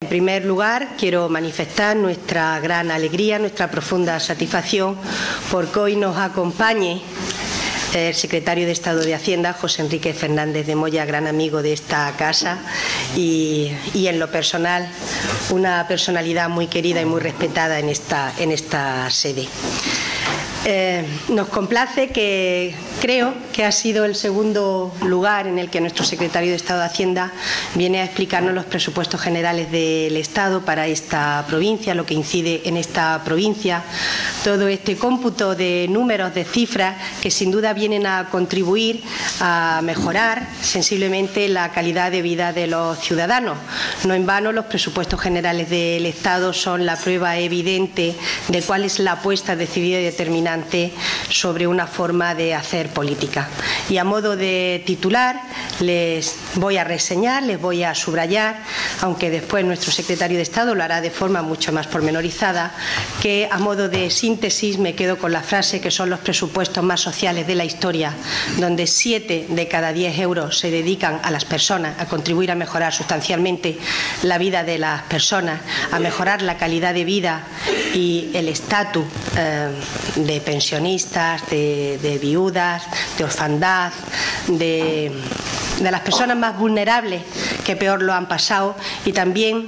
En primer lugar, quiero manifestar nuestra gran alegría, nuestra profunda satisfacción porque hoy nos acompañe el secretario de Estado de Hacienda, José Enrique Fernández de Moya, gran amigo de esta casa y en lo personal una personalidad muy querida y muy respetada en esta sede. Nos complace que creo que ha sido el segundo lugar en el que nuestro secretario de Estado de Hacienda viene a explicarnos los presupuestos generales del Estado para esta provincia, lo que incide en esta provincia, todo este cómputo de números, de cifras que sin duda vienen a contribuir a mejorar sensiblemente la calidad de vida de los ciudadanos. No en vano, los presupuestos generales del Estado son la prueba evidente de cuál es la apuesta decidida y determinante sobre una forma de hacer política. Y a modo de titular les voy a reseñar, les voy a subrayar, aunque después nuestro secretario de Estado lo hará de forma mucho más pormenorizada, que a modo de síntesis me quedo con la frase que son los presupuestos más sociales de la historia, donde 7 de cada 10 euros se dedican a las personas, a contribuir a mejorar sustancialmente la vida de las personas, a mejorar la calidad de vida y el estatus de pensionistas, de viudas, de orfandad, de las personas más vulnerables que peor lo han pasado. Y también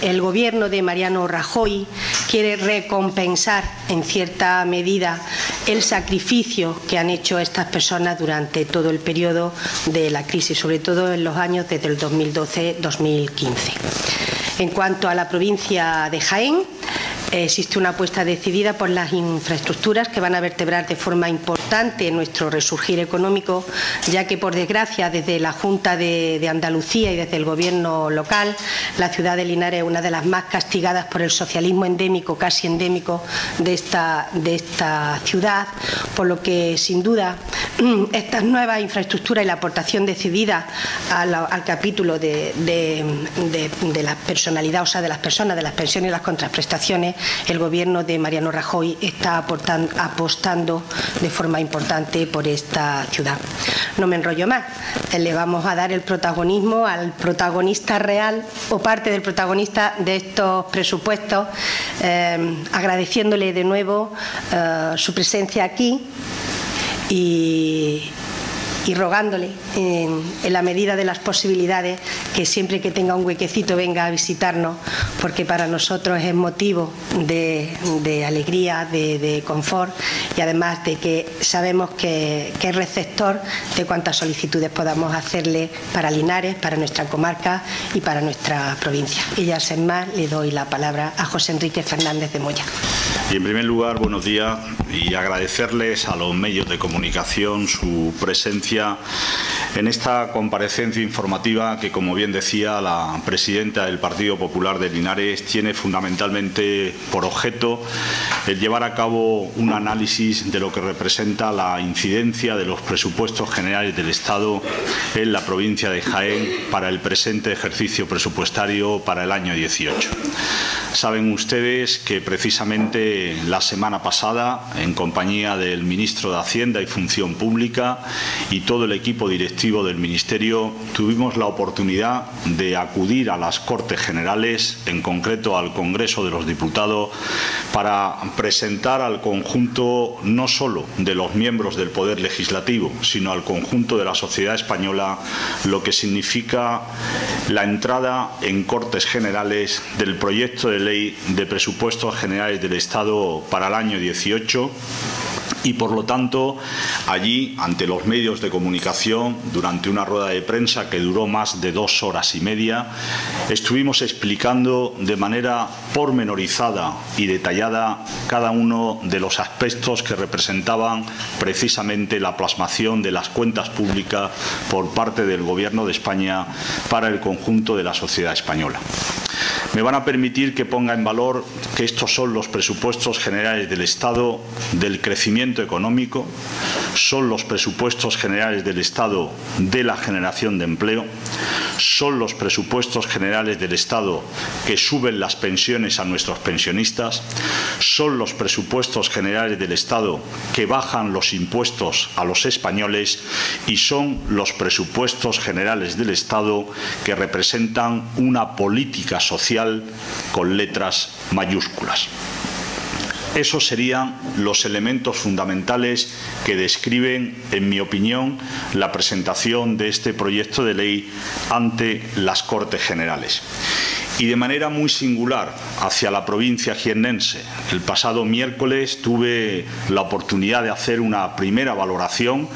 el gobierno de Mariano Rajoy quiere recompensar en cierta medida el sacrificio que han hecho estas personas durante todo el periodo de la crisis, sobre todo en los años desde el 2012-2015. En cuanto a la provincia de Jaén, existe una apuesta decidida por las infraestructuras que van a vertebrar de forma importante nuestro resurgir económico, ya que, por desgracia, desde la Junta de Andalucía y desde el Gobierno local, la ciudad de Linares es una de las más castigadas por el socialismo endémico, casi endémico, de esta ciudad, por lo que, sin duda, estas nuevas infraestructuras y la aportación decidida al capítulo de la personalidad, o sea, de las personas, de las pensiones y las contraprestaciones, el gobierno de Mariano Rajoy está apostando de forma importante por esta ciudad. No me enrollo más, le vamos a dar el protagonismo al protagonista real o parte del protagonista de estos presupuestos, agradeciéndole de nuevo su presencia aquí y rogándole en la medida de las posibilidades que siempre que tenga un huequecito venga a visitarnos, porque para nosotros es motivo de alegría, de confort, y además de que sabemos que es receptor de cuantas solicitudes podamos hacerle para Linares, para nuestra comarca y para nuestra provincia. Y ya sin más le doy la palabra a José Enrique Fernández de Moya. Y en primer lugar, buenos días y agradecerles a los medios de comunicación su presencia en esta comparecencia informativa que, como bien decía la presidenta del Partido Popular de Linares, tiene fundamentalmente por objeto el llevar a cabo un análisis de lo que representa la incidencia de los presupuestos generales del Estado en la provincia de Jaén para el presente ejercicio presupuestario para el año 18. Saben ustedes que precisamente la semana pasada, en compañía del ministro de Hacienda y Función Pública y todo el equipo directivo del Ministerio, tuvimos la oportunidad de acudir a las Cortes Generales, en concreto al Congreso de los Diputados, para presentar al conjunto no solo de los miembros del Poder Legislativo, sino al conjunto de la sociedad española lo que significa la entrada en Cortes Generales del proyecto de ley de presupuestos generales del Estado para el año 18 y, por lo tanto, allí, ante los medios de comunicación, durante una rueda de prensa que duró más de 2 horas y media, estuvimos explicando de manera pormenorizada y detallada cada uno de los aspectos que representaban precisamente la plasmación de las cuentas públicas por parte del Gobierno de España para el conjunto de la sociedad española. Me van a permitir que ponga en valor que estos son los presupuestos generales del Estado del crecimiento económico, son los presupuestos generales del Estado de la generación de empleo, son los presupuestos generales del Estado que suben las pensiones a nuestros pensionistas, son los presupuestos generales del Estado que bajan los impuestos a los españoles y son los presupuestos generales del Estado que representan una política social con letras mayúsculas. Esos serían los elementos fundamentales que describen, en mi opinión, la presentación de este proyecto de ley ante las Cortes Generales. Y de manera muy singular hacia la provincia jiennense. El pasado miércoles tuve la oportunidad de hacer una primera valoración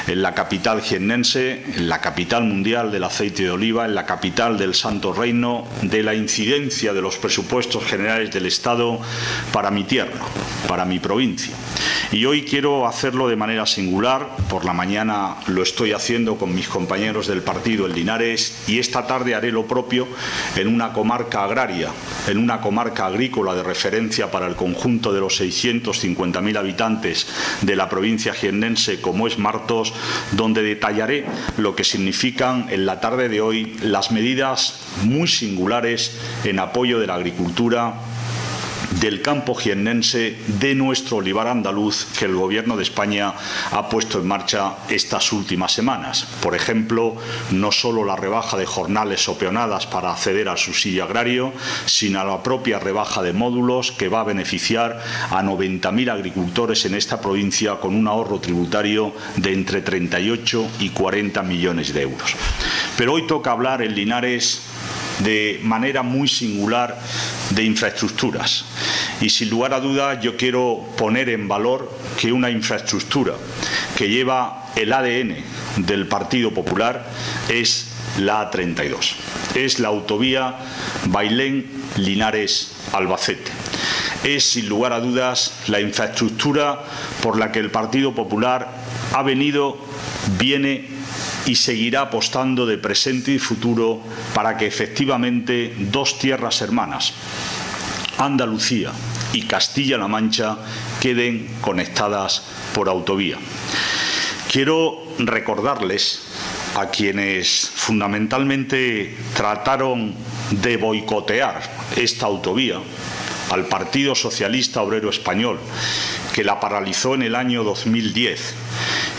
en la capital jiennense, en la capital mundial del aceite de oliva, en la capital del Santo Reino, de la incidencia de los presupuestos generales del Estado para mi tierra, para mi provincia. Y hoy quiero hacerlo de manera singular. Por la mañana lo estoy haciendo con mis compañeros del partido en Linares y esta tarde haré lo propio en una comarca agraria, en una comarca agrícola de referencia para el conjunto de los 650.000 habitantes de la provincia jiennense como es Martos, donde detallaré lo que significan en la tarde de hoy las medidas muy singulares en apoyo de la agricultura, del campo jiennense, de nuestro olivar andaluz que el Gobierno de España ha puesto en marcha estas últimas semanas. Por ejemplo, no solo la rebaja de jornales o peonadas para acceder al subsidio agrario, sino la propia rebaja de módulos que va a beneficiar a 90.000 agricultores en esta provincia con un ahorro tributario de entre 38 y 40 millones de euros. Pero hoy toca hablar en Linares de manera muy singular de infraestructuras. Y sin lugar a duda yo quiero poner en valor que una infraestructura que lleva el ADN del Partido Popular es la A32. Es la autovía Bailén-Linares-Albacete. Es sin lugar a dudas la infraestructura por la que el Partido Popular ha venido, viene y seguirá apostando de presente y futuro para que efectivamente dos tierras hermanas, Andalucía y Castilla-La Mancha, queden conectadas por autovía. Quiero recordarles a quienes fundamentalmente trataron de boicotear esta autovía, al Partido Socialista Obrero Español, que la paralizó en el año 2010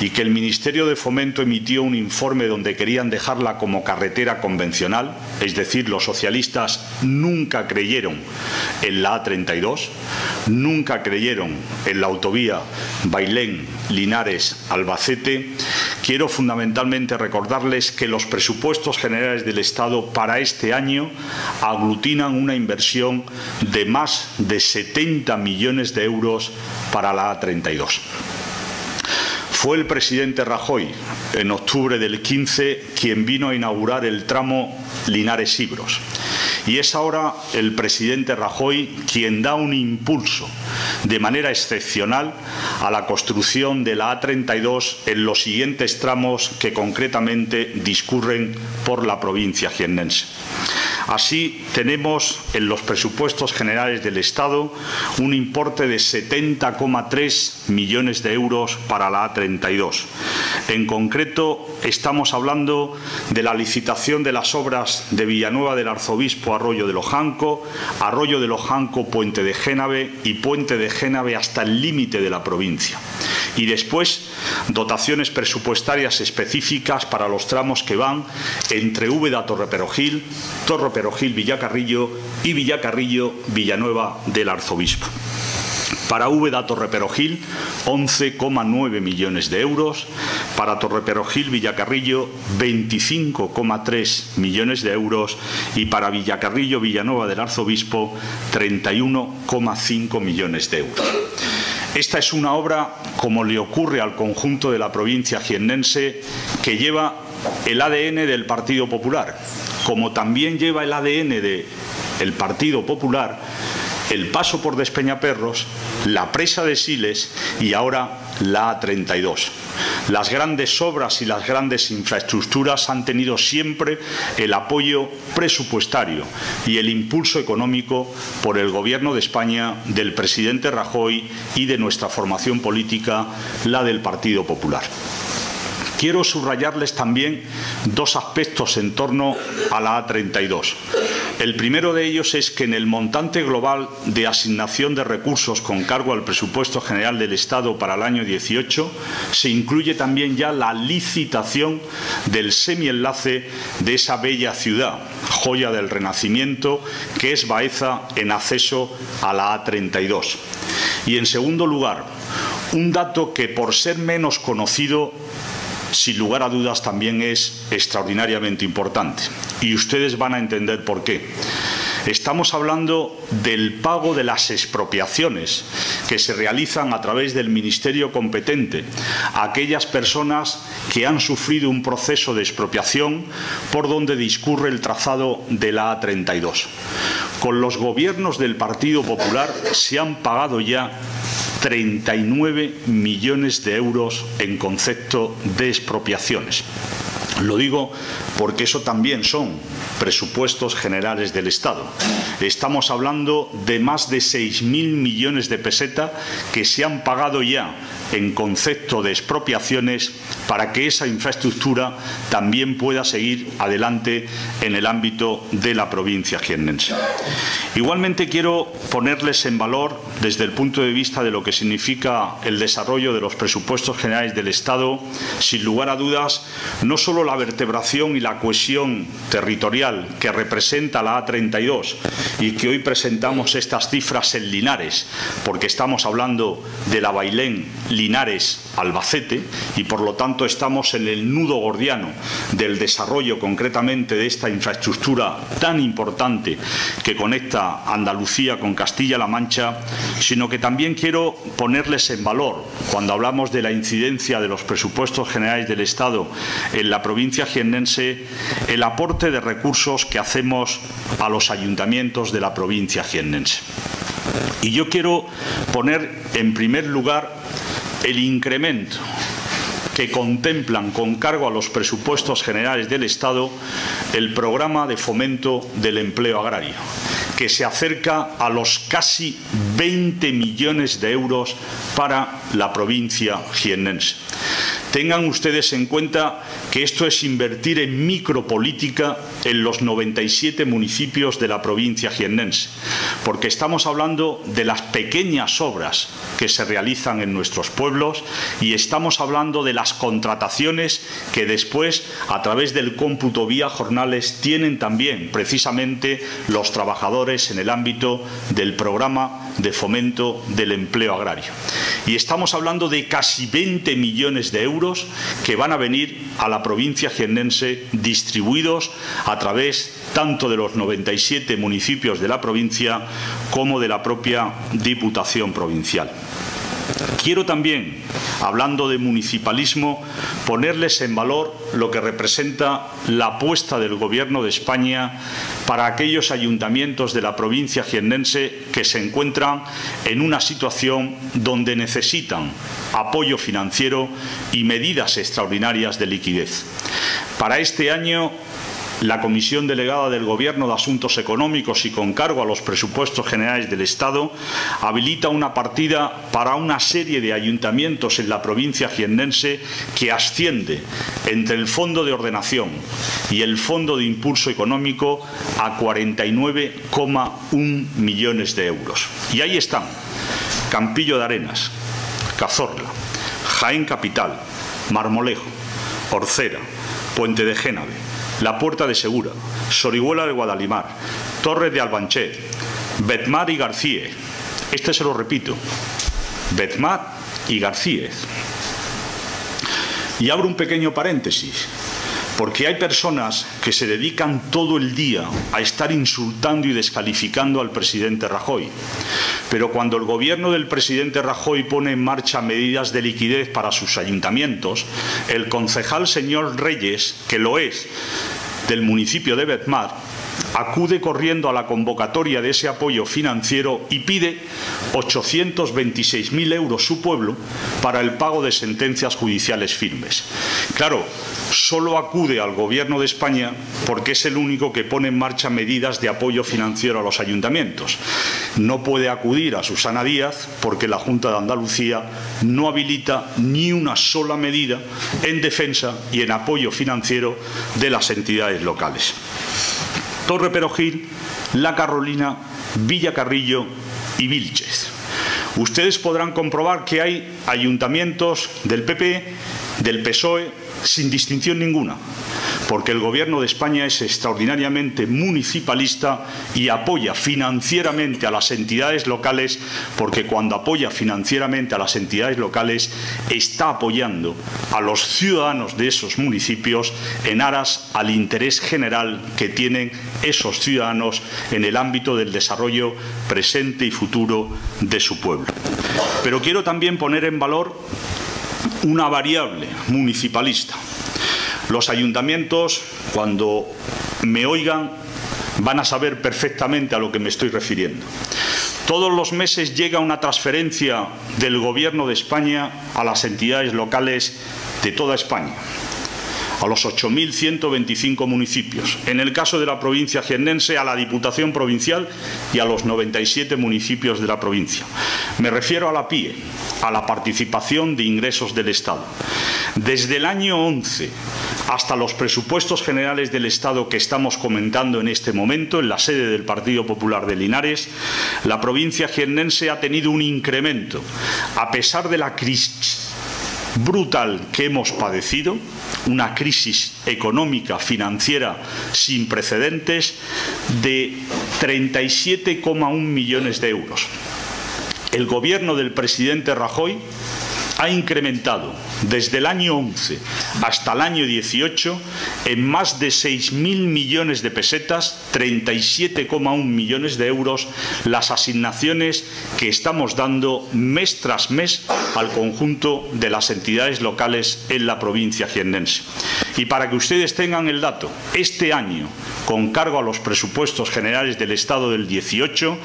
y que el Ministerio de Fomento emitió un informe donde querían dejarla como carretera convencional, es decir, los socialistas nunca creyeron en la A32, nunca creyeron en la autovía Bailén-Linares-Albacete. Quiero fundamentalmente recordarles que los presupuestos generales del Estado para este año aglutinan una inversión de más de 70 millones de euros para la A32. Fue el presidente Rajoy, en octubre del 15, quien vino a inaugurar el tramo Linares-Ibros. Y es ahora el presidente Rajoy quien da un impulso de manera excepcional a la construcción de la A32 en los siguientes tramos que concretamente discurren por la provincia jiennense. Así, tenemos en los presupuestos generales del Estado un importe de 70,3 millones de euros para la A32. En concreto, estamos hablando de la licitación de las obras de Villanueva del Arzobispo Arroyo de Lojanco, Arroyo de Lojanco, Puente de Génave y Puente de Génave hasta el límite de la provincia. Y después, dotaciones presupuestarias específicas para los tramos que van entre Úbeda-Torreperogil, Torreperogil-Villacarrillo y Villacarrillo-Villanueva del Arzobispo. Para Úbeda-Torreperogil, 11,9 millones de euros. Para Torreperogil-Villacarrillo, 25,3 millones de euros. Y para Villacarrillo-Villanueva del Arzobispo, 31,5 millones de euros. Esta es una obra, como le ocurre al conjunto de la provincia jiennense, que lleva el ADN del Partido Popular, como también lleva el ADN del Partido Popular el paso por Despeñaperros, la presa de Siles y ahora la A32. Las grandes obras y las grandes infraestructuras han tenido siempre el apoyo presupuestario y el impulso económico por el Gobierno de España, del presidente Rajoy y de nuestra formación política, la del Partido Popular. quiero subrayarles también dos aspectos en torno a la A32. El primero de ellos es que en el montante global de asignación de recursos con cargo al presupuesto general del Estado para el año 18 se incluye también ya la licitación del semienlace de esa bella ciudad, joya del Renacimiento, que es Baeza, en acceso a la A32. Y en segundo lugar, un dato que por ser menos conocido, sin lugar a dudas también es extraordinariamente importante. Y ustedes van a entender por qué. Estamos hablando del pago de las expropiaciones que se realizan a través del ministerio competente a aquellas personas que han sufrido un proceso de expropiación por donde discurre el trazado de la A32. Con los gobiernos del Partido Popular se han pagado ya 39 millones de euros en concepto de expropiaciones. Lo digo porque eso también son presupuestos generales del Estado. Estamos hablando de más de 6.000 millones de pesetas que se han pagado ya en concepto de expropiaciones para que esa infraestructura también pueda seguir adelante en el ámbito de la provincia jiennense. Igualmente quiero ponerles en valor, desde el punto de vista de lo que significa el desarrollo de los presupuestos generales del Estado, sin lugar a dudas, no solo la vertebración y la cohesión territorial que representa la A32 y que hoy presentamos estas cifras en Linares, porque estamos hablando de la Bailén Linares-Albacete y por lo tanto estamos en el nudo gordiano del desarrollo concretamente de esta infraestructura tan importante que conecta Andalucía con Castilla-La Mancha, sino que también quiero ponerles en valor, cuando hablamos de la incidencia de los presupuestos generales del Estado en la provincia jiennense, el aporte de recursos que hacemos a los ayuntamientos de la provincia jiennense. Y yo quiero poner en primer lugar el incremento que contemplan con cargo a los presupuestos generales del Estado el programa de fomento del empleo agrario, que se acerca a los casi 20 millones de euros para la provincia jiennense. Tengan ustedes en cuenta que esto es invertir en micropolítica en los 97 municipios de la provincia jiennense, porque estamos hablando de las pequeñas obras que se realizan en nuestros pueblos y estamos hablando de las contrataciones que después, a través del cómputo vía jornales, tienen también precisamente los trabajadores en el ámbito del programa de fomento del empleo agrario. Y estamos hablando de casi 20 millones de euros que van a venir a la provincia jiennense distribuidos a través tanto de los 97 municipios de la provincia como de la propia Diputación Provincial. Quiero también, hablando de municipalismo, ponerles en valor lo que representa la apuesta del Gobierno de España para aquellos ayuntamientos de la provincia jiennense que se encuentran en una situación donde necesitan apoyo financiero y medidas extraordinarias de liquidez. Para este año, la Comisión Delegada del Gobierno de Asuntos Económicos y con cargo a los presupuestos generales del Estado habilita una partida para una serie de ayuntamientos en la provincia jiennense que asciende entre el Fondo de Ordenación y el Fondo de Impulso Económico a 49,1 millones de euros. Y ahí están Campillo de Arenas, Cazorla, Jaén Capital, Marmolejo, Orcera, Puente de Génave, La Puerta de Segura, Sorihuela de Guadalimar, Torres de Albanchet, Betmar y García. Este se lo repito, Betmar y García. Y abro un pequeño paréntesis, porque hay personas que se dedican todo el día a estar insultando y descalificando al presidente Rajoy. Pero cuando el gobierno del presidente Rajoy pone en marcha medidas de liquidez para sus ayuntamientos, el concejal señor Reyes, que lo es, del municipio de Betmar, acude corriendo a la convocatoria de ese apoyo financiero y pide 826.000 euros su pueblo para el pago de sentencias judiciales firmes. Claro, solo acude al Gobierno de España porque es el único que pone en marcha medidas de apoyo financiero a los ayuntamientos. No puede acudir a Susana Díaz porque la Junta de Andalucía no habilita ni una sola medida en defensa y en apoyo financiero de las entidades locales. Torre Perojil, La Carolina, Villacarrillo y Vilchez. Ustedes podrán comprobar que hay ayuntamientos del PP, del PSOE, sin distinción ninguna, porque el Gobierno de España es extraordinariamente municipalista y apoya financieramente a las entidades locales, porque cuando apoya financieramente a las entidades locales está apoyando a los ciudadanos de esos municipios en aras al interés general que tienen esos ciudadanos en el ámbito del desarrollo presente y futuro de su pueblo. Pero quiero también poner en valor una variable municipalista. Los ayuntamientos, cuando me oigan, van a saber perfectamente a lo que me estoy refiriendo. Todos los meses llega una transferencia del Gobierno de España a las entidades locales de toda España, a los 8.125 municipios. En el caso de la provincia jiennense, a la Diputación Provincial y a los 97 municipios de la provincia. Me refiero a la PIE, a la participación de ingresos del Estado. Desde el año 11 hasta los presupuestos generales del Estado que estamos comentando en este momento, en la sede del Partido Popular de Linares, la provincia jiennense ha tenido un incremento, a pesar de la crisis brutal que hemos padecido, una crisis económica, financiera sin precedentes, de 37,1 millones de euros. El Gobierno del presidente Rajoy ha incrementado desde el año 11 hasta el año 18 en más de 6.000 millones de pesetas, 37,1 millones de euros, las asignaciones que estamos dando mes tras mes al conjunto de las entidades locales en la provincia jiennense. Y para que ustedes tengan el dato, este año, con cargo a los presupuestos generales del Estado del 18,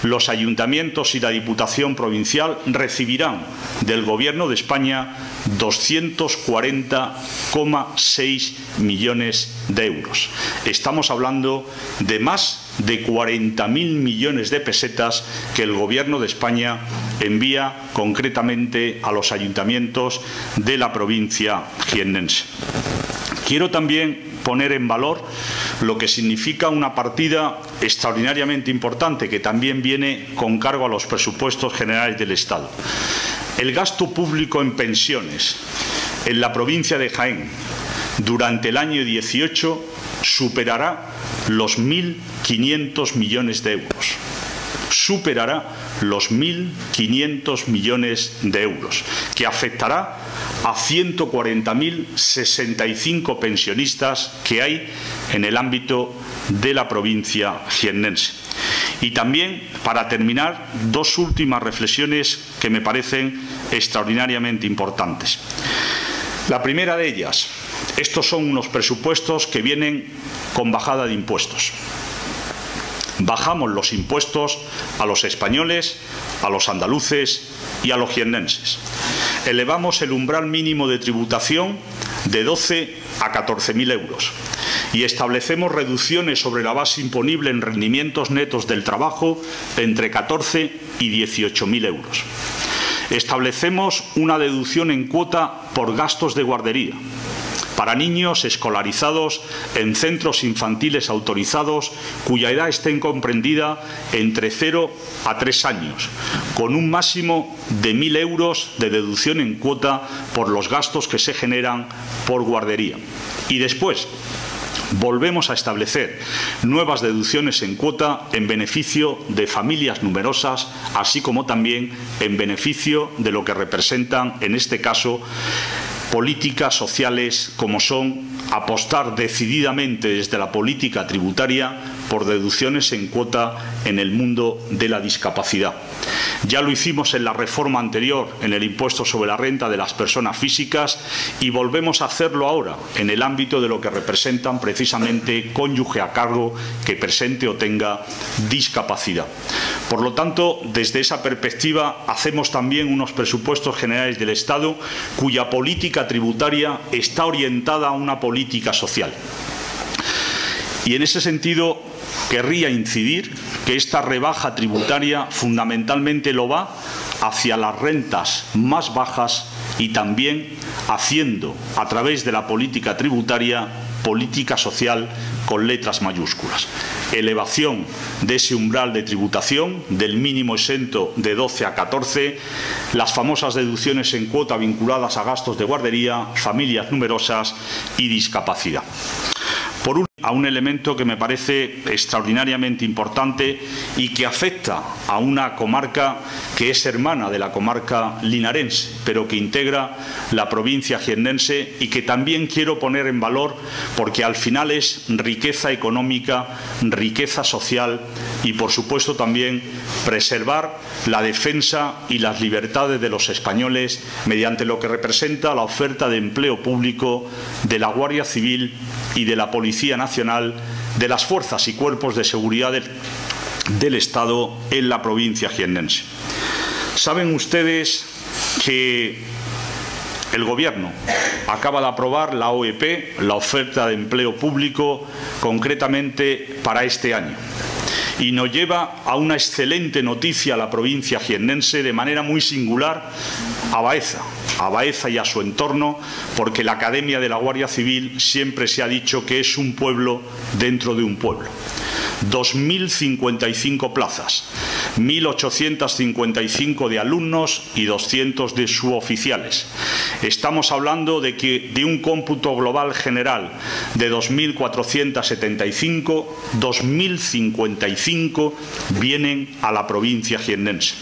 los ayuntamientos y la Diputación Provincial recibirán del Gobierno de España 240,6 millones de euros. Estamos hablando de más de 40.000 millones de pesetas que el Gobierno de España envía concretamente a los ayuntamientos de la provincia jiennense. Quiero también poner en valor lo que significa una partida extraordinariamente importante que también viene con cargo a los presupuestos generales del Estado. El gasto público en pensiones en la provincia de Jaén durante el año 18 superará los 1.500 millones de euros. Superará los 1.500 millones de euros, que afectará a 140.065 pensionistas que hay en el ámbito de la provincia jiennense. Y también, para terminar, dos últimas reflexiones que me parecen extraordinariamente importantes. La primera de ellas, estos son unos presupuestos que vienen con bajada de impuestos. Bajamos los impuestos a los españoles, a los andaluces y a los jiennenses. Elevamos el umbral mínimo de tributación de 12 a 14.000 euros y establecemos reducciones sobre la base imponible en rendimientos netos del trabajo entre 14 y 18.000 euros. Establecemos una deducción en cuota por gastos de guardería para niños escolarizados en centros infantiles autorizados cuya edad esté comprendida entre 0 a 3 años, con un máximo de 1.000 euros de deducción en cuota por los gastos que se generan por guardería. Y después volvemos a establecer nuevas deducciones en cuota en beneficio de familias numerosas, así como también en beneficio de lo que representan, en este caso, políticas sociales como son apostar decididamente desde la política tributaria por deducciones en cuota en el mundo de la discapacidad. Ya lo hicimos en la reforma anterior en el impuesto sobre la renta de las personas físicas y volvemos a hacerlo ahora en el ámbito de lo que representan precisamente cónyuge a cargo que presente o tenga discapacidad. Por lo tanto, desde esa perspectiva hacemos también unos presupuestos generales del Estado cuya política tributaria está orientada a una política social. Y en ese sentido querría incidir que esta rebaja tributaria fundamentalmente lo va hacia las rentas más bajas y también haciendo a través de la política tributaria política social con letras mayúsculas. Elevación de ese umbral de tributación del mínimo exento de 12 a 14, las famosas deducciones en cuota vinculadas a gastos de guardería, familias numerosas y discapacidad. Por último, a un elemento que me parece extraordinariamente importante y que afecta a una comarca que es hermana de la comarca linarense, pero que integra la provincia jiennense y que también quiero poner en valor porque al final es riqueza económica, riqueza social y, por supuesto, también preservar la defensa y las libertades de los españoles mediante lo que representa la oferta de empleo público de la Guardia Civil y de la Policía Nacional, de las fuerzas y cuerpos de seguridad del Estado en la provincia jiennense. Saben ustedes que el Gobierno acaba de aprobar la OEP, la oferta de empleo público, concretamente para este año. Y nos lleva a una excelente noticia a la provincia jiennense, de manera muy singular, a Baeza y a su entorno, porque la Academia de la Guardia Civil siempre se ha dicho que es un pueblo dentro de un pueblo. 2.055 plazas, 1.855 de alumnos y 200 de suboficiales. Estamos hablando de un cómputo global general de 2.475, 2.055 vienen a la provincia jiennense,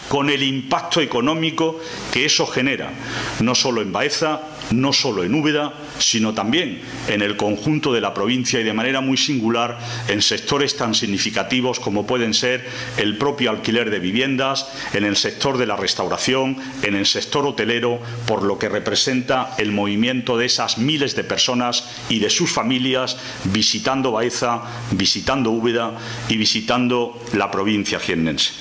con el impacto económico que eso genera, no solo en Baeza, no solo en Úbeda, sino también en el conjunto de la provincia y de manera muy singular en sectores tan significativos como pueden ser el propio alquiler de viviendas, en el sector de la restauración, en el sector hotelero, por lo que representa el movimiento de esas miles de personas y de sus familias visitando Baeza, visitando Úbeda y visitando la provincia jiennense.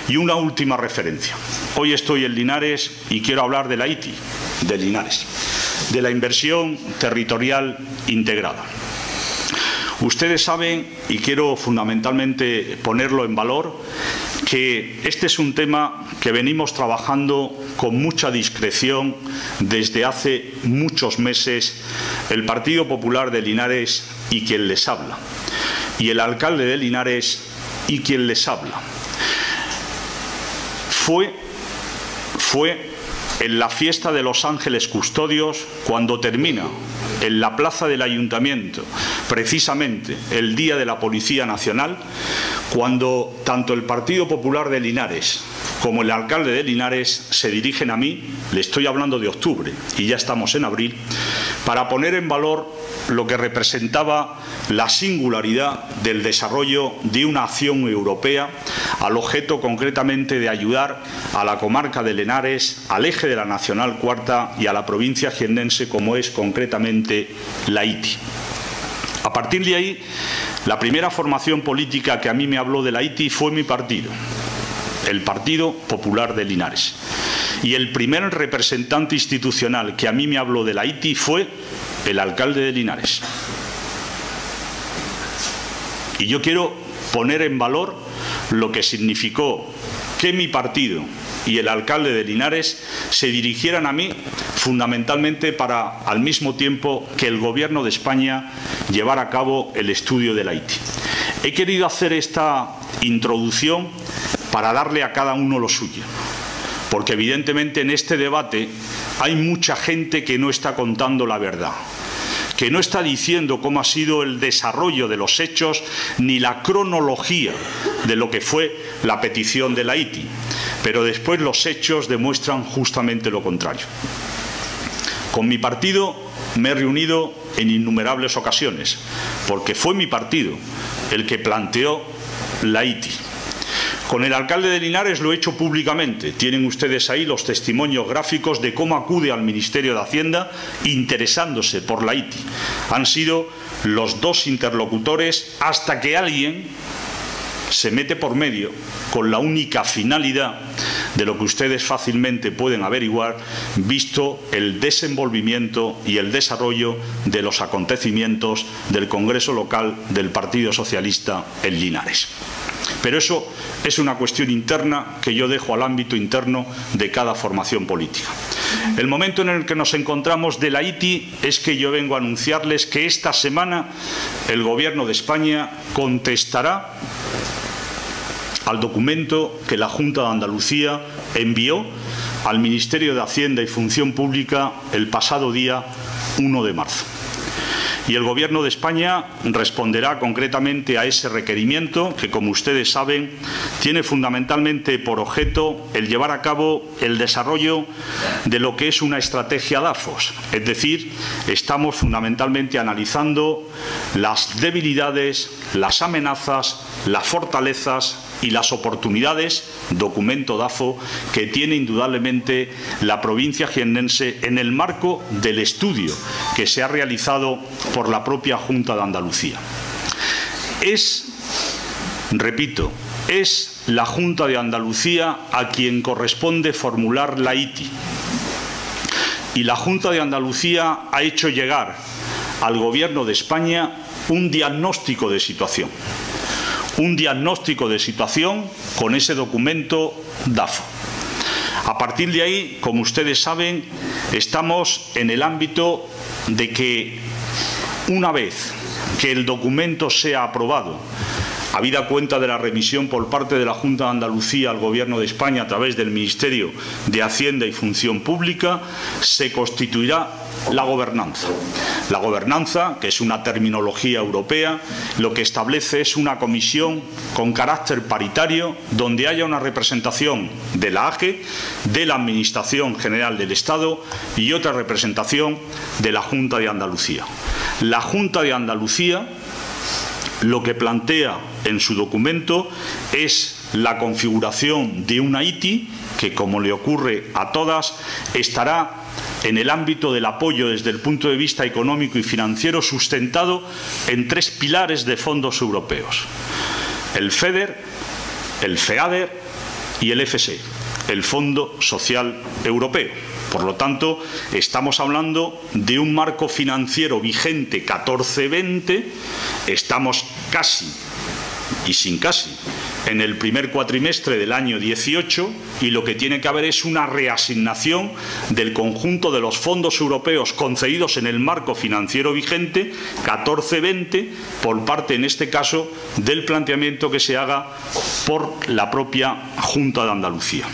Y una última referencia. Hoy estoy en Linares y quiero hablar de la ITI de Linares, de la inversión territorial integrada. Ustedes saben, y quiero fundamentalmente ponerlo en valor, que este es un tema que venimos trabajando con mucha discreción desde hace muchos meses el Partido Popular de Linares y quien les habla, y el alcalde de Linares y quien les habla. Fue en la fiesta de los Ángeles Custodios, cuando termina en la plaza del Ayuntamiento, precisamente el Día de la Policía Nacional, cuando tanto el Partido Popular de Linares como el alcalde de Linares se dirigen a mí, le estoy hablando de octubre y ya estamos en abril, para poner en valor lo que representaba la singularidad del desarrollo de una acción europea al objeto concretamente de ayudar a la comarca de Linares, al eje de la Nacional Cuarta y a la provincia jiennense como es concretamente la ITI. A partir de ahí, la primera formación política que a mí me habló de la ITI fue mi partido, el Partido Popular de Linares. Y el primer representante institucional que a mí me habló de la ITI fue el alcalde de Linares. Y yo quiero poner en valor lo que significó que mi partido y el alcalde de Linares se dirigieran a mí fundamentalmente para, al mismo tiempo que el Gobierno de España llevara a cabo el estudio de la ITI. He querido hacer esta introducción para darle a cada uno lo suyo, porque evidentemente en este debate hay mucha gente que no está contando la verdad, que no está diciendo cómo ha sido el desarrollo de los hechos ni la cronología de lo que fue la petición de la ITI, pero después los hechos demuestran justamente lo contrario. Con mi partido me he reunido en innumerables ocasiones, porque fue mi partido el que planteó la ITI. Con el alcalde de Linares lo he hecho públicamente. Tienen ustedes ahí los testimonios gráficos de cómo acude al Ministerio de Hacienda interesándose por la ITI. Han sido los dos interlocutores hasta que alguien se mete por medio con la única finalidad de lo que ustedes fácilmente pueden averiguar, visto el desenvolvimiento y el desarrollo de los acontecimientos del Congreso local del Partido Socialista en Linares. Pero eso es una cuestión interna que yo dejo al ámbito interno de cada formación política. El momento en el que nos encontramos de la ITI es que yo vengo a anunciarles que esta semana el Gobierno de España contestará al documento que la Junta de Andalucía envió al Ministerio de Hacienda y Función Pública el pasado día 1 de marzo. Y el Gobierno de España responderá concretamente a ese requerimiento que, como ustedes saben, tiene fundamentalmente por objeto el llevar a cabo el desarrollo de lo que es una estrategia DAFOS. Es decir, estamos fundamentalmente analizando las debilidades, las amenazas, las fortalezas y las oportunidades, documento DAFO, que tiene indudablemente la provincia jiennense en el marco del estudio que se ha realizado por la propia Junta de Andalucía. Repito, es la Junta de Andalucía a quien corresponde formular la ITI. Y la Junta de Andalucía ha hecho llegar al Gobierno de España un diagnóstico de situación. Un diagnóstico de situación con ese documento DAFO. A partir de ahí, como ustedes saben, estamos en el ámbito de que una vez que el documento sea aprobado, habida cuenta de la remisión por parte de la Junta de Andalucía al Gobierno de España a través del Ministerio de Hacienda y Función Pública, se constituirá la gobernanza. La gobernanza, que es una terminología europea, lo que establece es una comisión con carácter paritario donde haya una representación de la AGE, de la Administración General del Estado y otra representación de la Junta de Andalucía. La Junta de Andalucía lo que plantea en su documento es la configuración de una ITI que, como le ocurre a todas, estará en el ámbito del apoyo desde el punto de vista económico y financiero sustentado en tres pilares de fondos europeos: el FEDER, el FEADER y el FSE, el Fondo Social Europeo. Por lo tanto, estamos hablando de un marco financiero vigente 14-20, estamos casi, y sin casi, en el primer cuatrimestre del año 18 y lo que tiene que haber es una reasignación del conjunto de los fondos europeos concedidos en el marco financiero vigente 14-20 por parte, en este caso, del planteamiento que se haga por la propia Junta de Andalucía.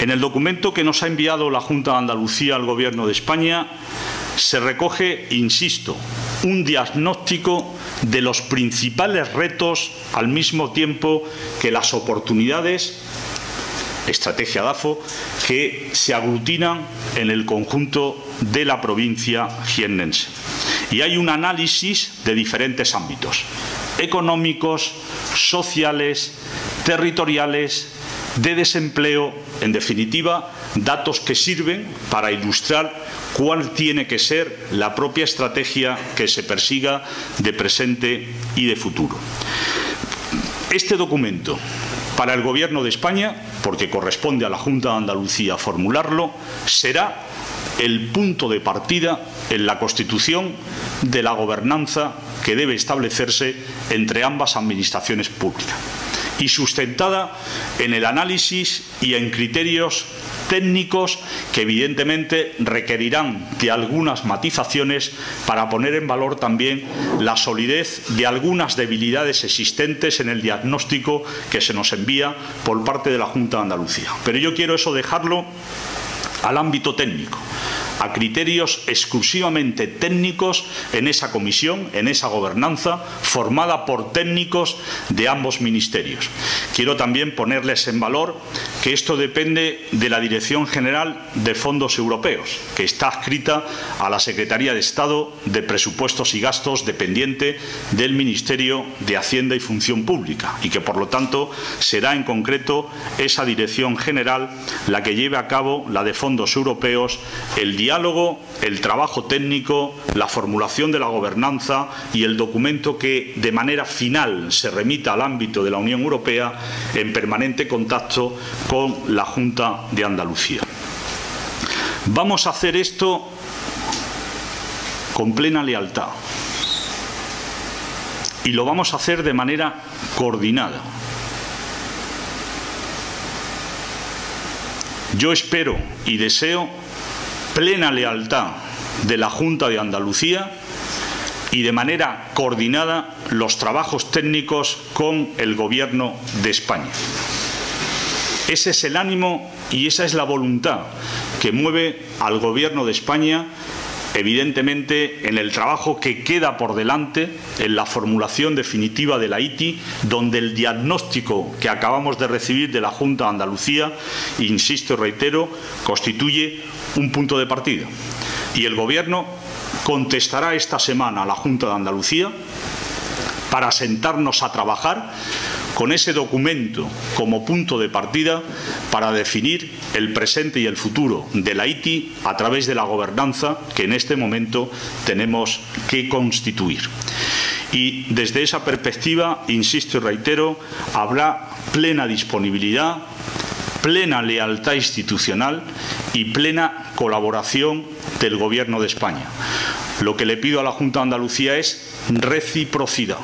En el documento que nos ha enviado la Junta de Andalucía al Gobierno de España se recoge, insisto, un diagnóstico de los principales retos al mismo tiempo que las oportunidades, estrategia DAFO, que se aglutinan en el conjunto de la provincia jiennense. Y hay un análisis de diferentes ámbitos: económicos, sociales, territoriales, de desempleo, en definitiva, datos que sirven para ilustrar cuál tiene que ser la propia estrategia que se persiga de presente y de futuro. Este documento, para el Gobierno de España, porque corresponde a la Junta de Andalucía formularlo, será el punto de partida en la constitución de la gobernanza que debe establecerse entre ambas administraciones públicas, y sustentada en el análisis y en criterios técnicos que evidentemente requerirán de algunas matizaciones para poner en valor también la solidez de algunas debilidades existentes en el diagnóstico que se nos envía por parte de la Junta de Andalucía. Pero yo quiero eso dejarlo al ámbito técnico. a criterios exclusivamente técnicos en esa comisión, en esa gobernanza, formada por técnicos de ambos ministerios. Quiero también ponerles en valor que esto depende de la Dirección General de Fondos Europeos, que está adscrita a la Secretaría de Estado de Presupuestos y Gastos, dependiente del Ministerio de Hacienda y Función Pública, y que, por lo tanto, será en concreto esa Dirección General la que lleve a cabo, la de fondos europeos, el diálogo, el trabajo técnico, la formulación de la gobernanza y el documento que de manera final se remita al ámbito de la Unión Europea en permanente contacto con la Junta de Andalucía. Vamos a hacer esto con plena lealtad y lo vamos a hacer de manera coordinada. Yo espero y deseo plena lealtad de la Junta de Andalucía y de manera coordinada los trabajos técnicos con el Gobierno de España. Ese es el ánimo y esa es la voluntad que mueve al Gobierno de España, evidentemente en el trabajo que queda por delante, en la formulación definitiva de la ITI, donde el diagnóstico que acabamos de recibir de la Junta de Andalucía, insisto y reitero, constituye un punto de partida. Y el Gobierno contestará esta semana a la Junta de Andalucía para sentarnos a trabajar con ese documento como punto de partida para definir el presente y el futuro de la ITI a través de la gobernanza que en este momento tenemos que constituir. Y desde esa perspectiva, insisto y reitero, habrá plena disponibilidad, plena lealtad institucional y plena colaboración del Gobierno de España. Lo que le pido a la Junta de Andalucía es reciprocidad,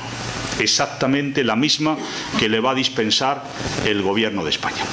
exactamente la misma que le va a dispensar el Gobierno de España.